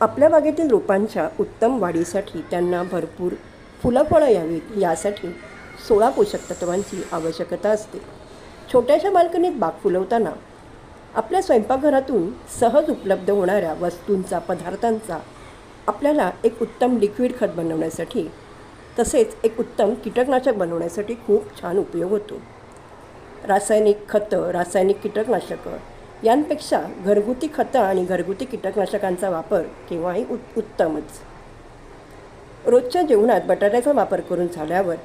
आपल्या बागेतील रोपांच्या उत्तम वाढीसाठी त्यांना भरपूर फुलं यावीत यासाठी 16 पोषक तत्वांची आवश्यकता असते. छोट्याशा बाल्कनीत बाग फुलवताना आपल्या स्वयंपाकघरातून सहज उपलब्ध होणाऱ्या वस्तूंचा पदार्थांचा आपल्याला एक उत्तम लिक्विड खत बनवण्यासाठी तसेच एक उत्तम कीटकनाशक बनवण्यासाठी खूप छान उपयोग होतो. रासायनिक खतं, रासायनिक कीटकनाशकं यांपेक्षा घरगुती खतं आणि घरगुती कीटकनाशकांचा वापर केव्हाही उत्तमच. रोजच्या जेवणात बटाट्याचा वापर करून झाल्यावर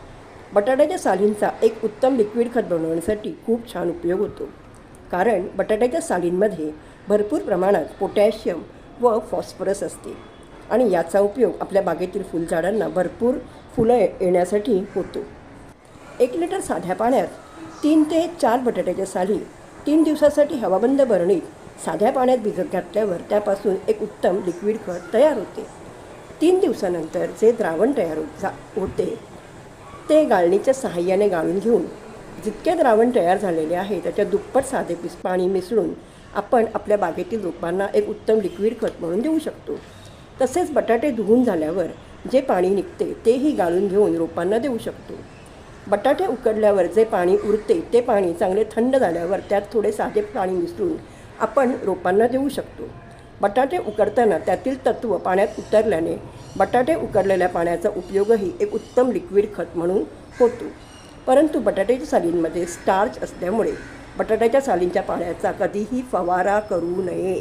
बटाट्याच्या सालींचा एक उत्तम लिक्विड खत बनवण्यासाठी खूप छान उपयोग होतो. कारण बटाट्याच्या सालींमध्ये भरपूर प्रमाणात पोटॅशियम व फॉस्फरस असते आणि याचा उपयोग आपल्या बागेतील फुलझाडांना भरपूर फुलं येण्यासाठी होतो. 1 लिटर साध्या पाण्यात 3 ते 4 बटाट्याच्या साली 3 दिवसासाठी हवाबंद बरणीत साध्या पाण्यात भिजत घातल्यावर त्यापासून एक उत्तम लिक्विड खत तयार होते. 3 दिवसानंतर जे द्रावण तयार होते ते गाळणीच्या सहाय्याने गाळून घेऊन जितके द्रावण तयार झालेले आहे त्याच्या दुप्पट साधे पाणी मिसळून आपण आपल्या बागेतील रोपांना एक उत्तम लिक्विड खत म्हणून देऊ शकतो. तसेच बटाटे धुवून झाल्यावर जे पाणी निघते तेही गाळून घेऊन रोपांना देऊ शकतो. बटाटे उकडल्यावर जे पाणी उरते ते पाणी चांगले थंड झाल्यावर त्यात थोडे साधे पाणी मिसळून आपण रोपांना देऊ शकतो. बटाटे उकडताना त्यातील तत्त्व पाण्यात उतरल्याने बटाटे उकडलेल्या पाण्याचा उपयोगही एक उत्तम लिक्विड खत म्हणून होतो. परंतु बटाट्याच्या सालींमध्ये स्टार्च असल्यामुळे बटाट्याच्या सालींच्या पाण्याचा कधीही फवारा करू नये.